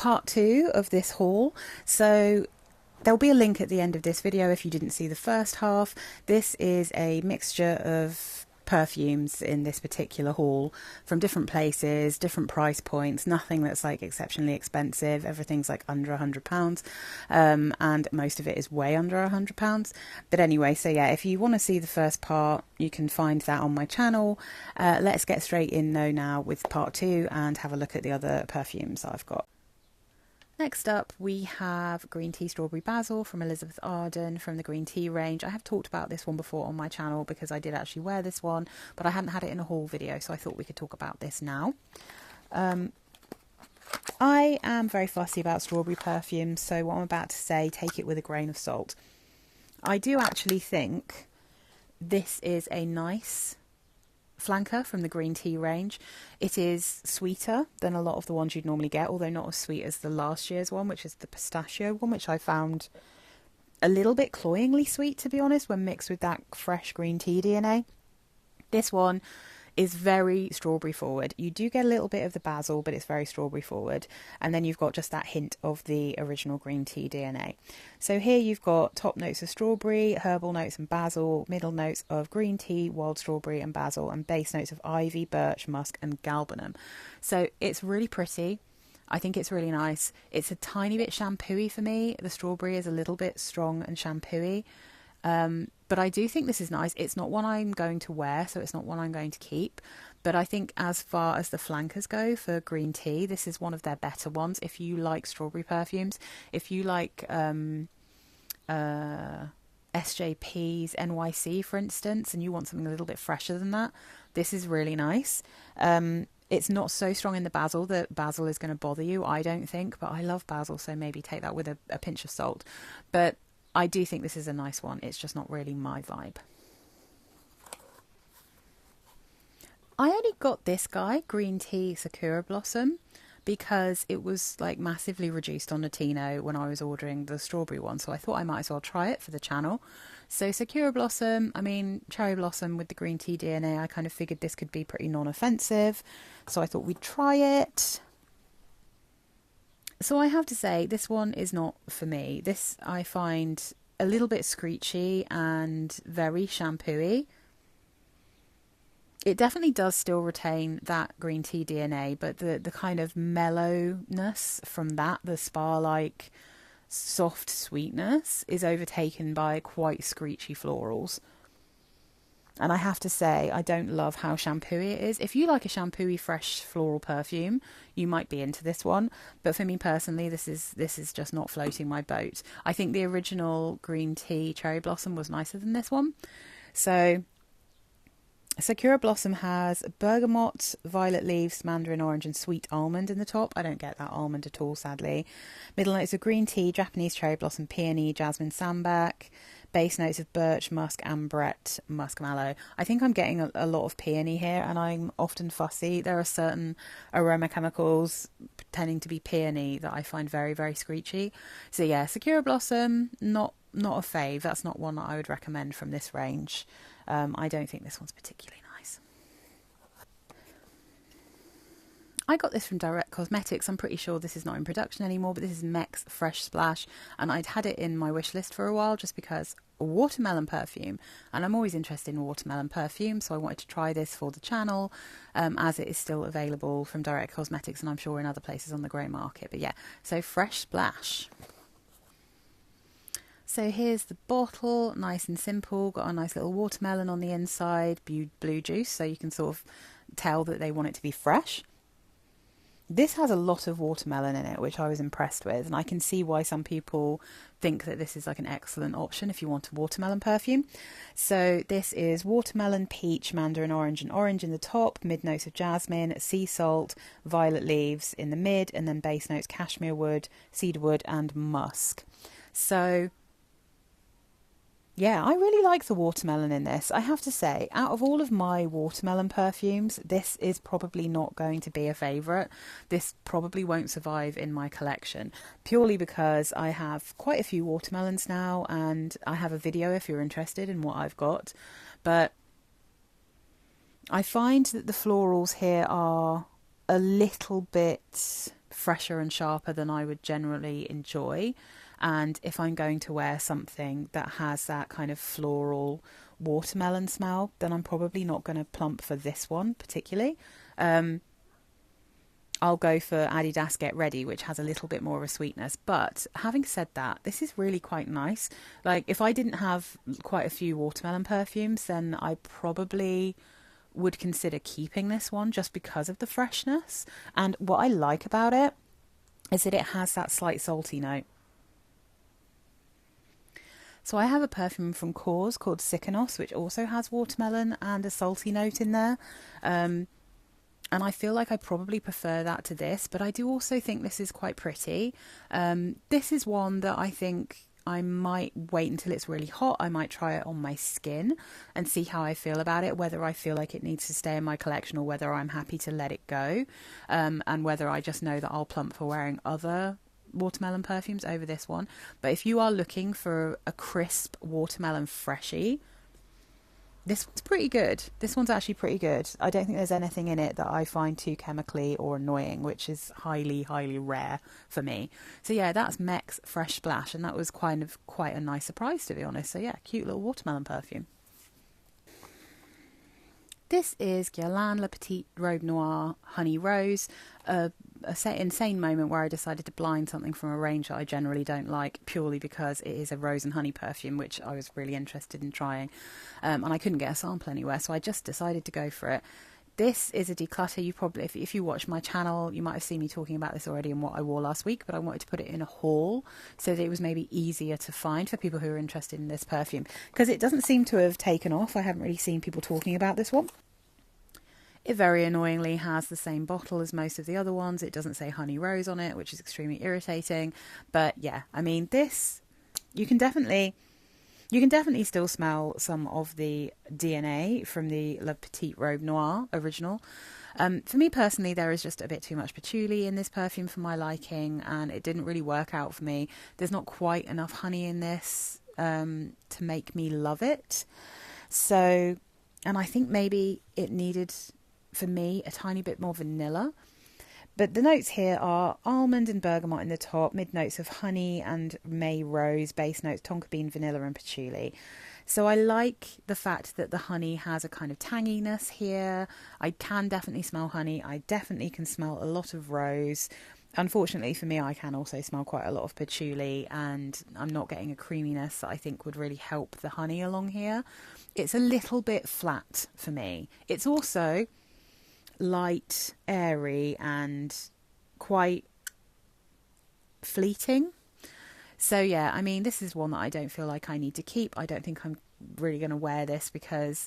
part 2 of this haul. So there'll be a link at the end of this video if you didn't see the first half. This is a mixture of perfumes in this particular haul from different places, different price points, nothing that's like exceptionally expensive. Everything's like under £100, and most of it is way under £100. But anyway, so yeah, if you want to see the first part, you can find that on my channel. Let's get straight in though now with part 2 and have a look at the other perfumes that I've got. Next up, we have Green Tea Strawberry Basil from Elizabeth Arden from the Green Tea range. I have talked about this one before on my channel because I did actually wear this one, but I hadn't had it in a haul video, so I thought we could talk about this now. I am very fussy about strawberry perfumes, so what I'm about to say, take it with a grain of salt. I do actually think this is a nice flanker from the Green Tea range. It is sweeter than a lot of the ones you'd normally get, although not as sweet as the last year's one, which is the pistachio one, which I found a little bit cloyingly sweet, to be honest, when mixed with that fresh green tea DNA. This one is very strawberry forward. You do get a little bit of the basil, but it's very strawberry forward. And then you've got just that hint of the original green tea DNA. So here you've got top notes of strawberry, herbal notes and basil, middle notes of green tea, wild strawberry and basil, and base notes of ivy, birch, musk and galbanum. So it's really pretty. I think it's really nice. It's a tiny bit shampooey for me. The strawberry is a little bit strong and shampooey. But I do think this is nice. It's not one I'm going to wear, so it's not one I'm going to keep. But I think as far as the flankers go for green tea, this is one of their better ones. If you like strawberry perfumes, if you like SJP's NYC, for instance, and you want something a little bit fresher than that, this is really nice. It's not so strong in the basil that basil is going to bother you, I don't think. But I love basil, so maybe take that with a pinch of salt. But I do think this is a nice one. It's just not really my vibe. I only got this guy, Green Tea Sakura Blossom, because it was like massively reduced on Latino when I was ordering the strawberry one. So I thought I might as well try it for the channel. So Sakura Blossom, I mean, Cherry Blossom with the green tea DNA, I kind of figured this could be pretty non-offensive. So I thought we'd try it. So I have to say, this one is not for me. This I find a little bit screechy and very shampooey. It definitely does still retain that green tea DNA, but the kind of mellowness from that, the spa-like soft sweetness, is overtaken by quite screechy florals. And I have to say, I don't love how shampooey it is. If you like a shampooey, fresh floral perfume, you might be into this one. But for me personally, this is just not floating my boat. I think the original green tea cherry blossom was nicer than this one. So Sakura Blossom has bergamot, violet leaves, mandarin orange and sweet almond in the top. I don't get that almond at all, sadly. Middle notes of green tea, Japanese cherry blossom, peony, jasmine sambac. Base notes of birch, musk, ambret, muskmallow. I think I'm getting a lot of peony here, and I'm often fussy. There are certain aroma chemicals tending to be peony that I find very, very screechy. So yeah, Sakura Blossom, not a fave. That's not one that I would recommend from this range. I don't think this one's particularly nice. I got this from Direct Cosmetics. I'm pretty sure this is not in production anymore, but this is Mexx Fresh Splash, and I'd had it in my wish list for a while just because a watermelon perfume, and I'm always interested in watermelon perfume, so I wanted to try this for the channel, as it is still available from Direct Cosmetics and I'm sure in other places on the grey market. But yeah, so Fresh Splash. So here's the bottle, nice and simple, got a nice little watermelon on the inside, blue juice, so you can sort of tell that they want it to be fresh. This has a lot of watermelon in it, which I was impressed with, and I can see why some people think that this is like an excellent option if you want a watermelon perfume. So this is watermelon, peach, mandarin orange and orange in the top, mid notes of jasmine, sea salt, violet leaves in the mid, and then base notes cashmere wood, cedar wood and musk. So yeah, I really like the watermelon in this. I have to say, out of all of my watermelon perfumes, this is probably not going to be a favourite. This probably won't survive in my collection, purely because I have quite a few watermelons now, and I have a video if you're interested in what I've got. But I find that the florals here are a little bit fresher and sharper than I would generally enjoy. And if I'm going to wear something that has that kind of floral watermelon smell, then I'm probably not going to plump for this one particularly. I'll go for Adidas Get Ready, which has a little bit more of a sweetness. But having said that, this is really quite nice. Like, if I didn't have quite a few watermelon perfumes, then I probably would consider keeping this one just because of the freshness. And what I like about it is that it has that slight salty note. So I have a perfume from Kors called Sikanos, which also has watermelon and a salty note in there. And I feel like I probably prefer that to this, but I do also think this is quite pretty. This is one that I think I might wait until it's really hot. I might try it on my skin and see how I feel about it, whether I feel like it needs to stay in my collection or whether I'm happy to let it go, and whether I just know that I'll plump for wearing other watermelon perfumes over this one. But if you are looking for a crisp watermelon freshie, this one's pretty good. This one's actually pretty good. I don't think there's anything in it that I find too chemically or annoying, which is highly, highly rare for me. So yeah, that's Mexx Fresh Splash, and that was quite a nice surprise, to be honest. So yeah, cute little watermelon perfume. This is Guerlain La Petite Robe Noir Honey Rose, a insane moment where I decided to blind something from a range that I generally don't like, purely because it is a rose and honey perfume, which I was really interested in trying, and I couldn't get a sample anywhere, so I just decided to go for it. This is a declutter. You probably, if you watch my channel, you might have seen me talking about this already and what I wore last week, but I wanted to put it in a haul so that it was maybe easier to find for people who are interested in this perfume, because it doesn't seem to have taken off. I haven't really seen people talking about this one. It very annoyingly has the same bottle as most of the other ones. It doesn't say honey rose on it, which is extremely irritating. But yeah, I mean, this, you can definitely still smell some of the DNA from the La Petite Robe Noir original. For me personally, there is just a bit too much patchouli in this perfume for my liking, and it didn't really work out for me. There's not quite enough honey in this to make me love it. So, and I think maybe it needed, for me, a tiny bit more vanilla. But the notes here are almond and bergamot in the top, mid notes of honey and May rose, base notes tonka bean, vanilla and patchouli. So I like the fact that the honey has a kind of tanginess here. I can definitely smell honey. I definitely can smell a lot of rose. Unfortunately for me, I can also smell quite a lot of patchouli, and I'm not getting a creaminess that I think would really help the honey along here. It's a little bit flat for me. It's also light, airy and quite fleeting. So yeah, I mean, this is one that I don't feel like I need to keep. I don't think I'm really going to wear this because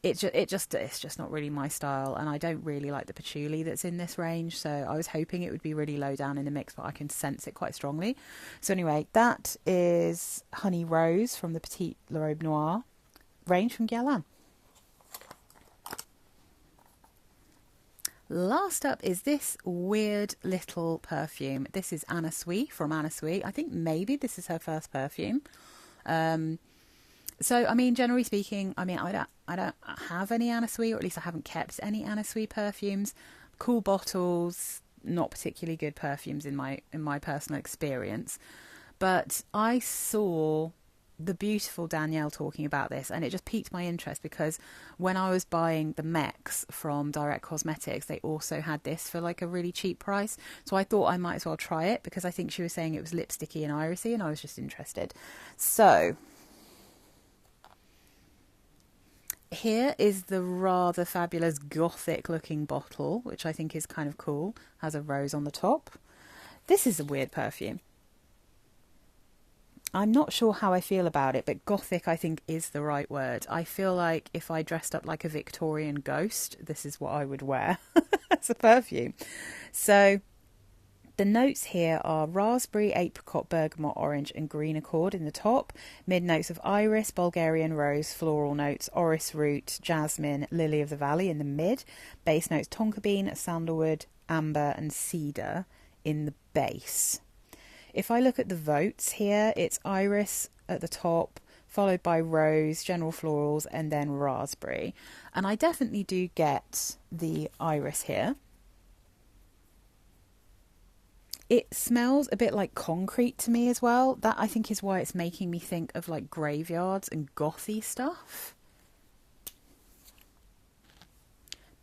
it's just not really my style, and I don't really like the patchouli that's in this range. So I was hoping it would be really low down in the mix, but I can sense it quite strongly. So anyway, that is Honey Rose from the Petite Robe Noir range from Guerlain. Last up is this weird little perfume. This is Anna Sui from Anna Sui. I think maybe this is her first perfume. So, I mean, generally speaking, I mean, I don't have any Anna Sui, or at least I haven't kept any Anna Sui perfumes. Cool bottles, not particularly good perfumes in my personal experience. But I saw the beautiful Danielle talking about this, and it just piqued my interest because when I was buying the Mexx from Direct Cosmetics, they also had this for like a really cheap price. So I thought I might as well try it because I think she was saying it was lipsticky and irisy, and I was just interested. So here is the rather fabulous gothic looking bottle, which I think is kind of cool. Has a rose on the top. This is a weird perfume. I'm not sure how I feel about it, but gothic I think is the right word. I feel like if I dressed up like a Victorian ghost, this is what I would wear as a perfume. So the notes here are raspberry, apricot, bergamot, orange and green accord in the top. Mid notes of iris, Bulgarian rose, floral notes, orris root, jasmine, lily of the valley in the mid. Base notes tonka bean, sandalwood, amber and cedar in the base. If I look at the votes here, it's iris at the top, followed by rose, general florals, and then raspberry. And I definitely do get the iris here. It smells a bit like concrete to me as well. That I think is why it's making me think of like graveyards and gothy stuff.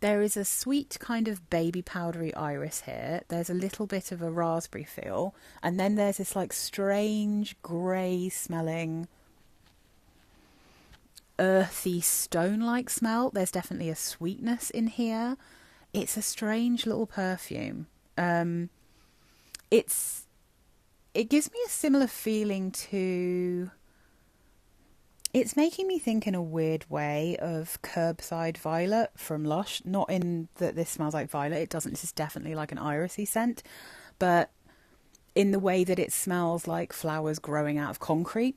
There is a sweet kind of baby powdery iris here. There's a little bit of a raspberry feel. And then there's this like strange grey smelling earthy stone-like smell. There's definitely a sweetness in here. It's a strange little perfume. It gives me a similar feeling to... It's making me think in a weird way of Curbside Violet from Lush. Not in that this smells like violet. It doesn't. This is definitely like an irisy scent. But in the way that it smells like flowers growing out of concrete.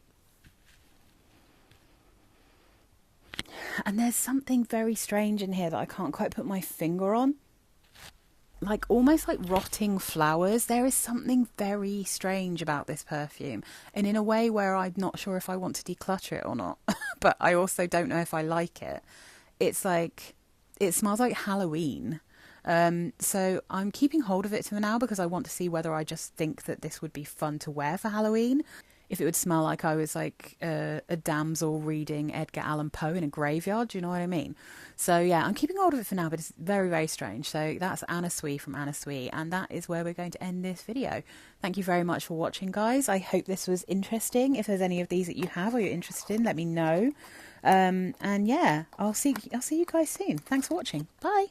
And there's something very strange in here that I can't quite put my finger on. Like almost like rotting flowers. There is something very strange about this perfume, and in a way where I'm not sure if I want to declutter it or not, but I also don't know if I like it. It's like, it smells like Halloween. So I'm keeping hold of it for now because I want to see whether I just think that this would be fun to wear for Halloween. If it would smell like I was like a damsel reading Edgar Allan Poe in a graveyard, do you know what I mean? So yeah, I'm keeping hold of it for now, but it's very, very strange. So that's Anna Sui from Anna Sui, and that is where we're going to end this video. Thank you very much for watching, guys. I hope this was interesting. If there's any of these that you have or you're interested in, let me know. And yeah, I'll see you guys soon. Thanks for watching. Bye.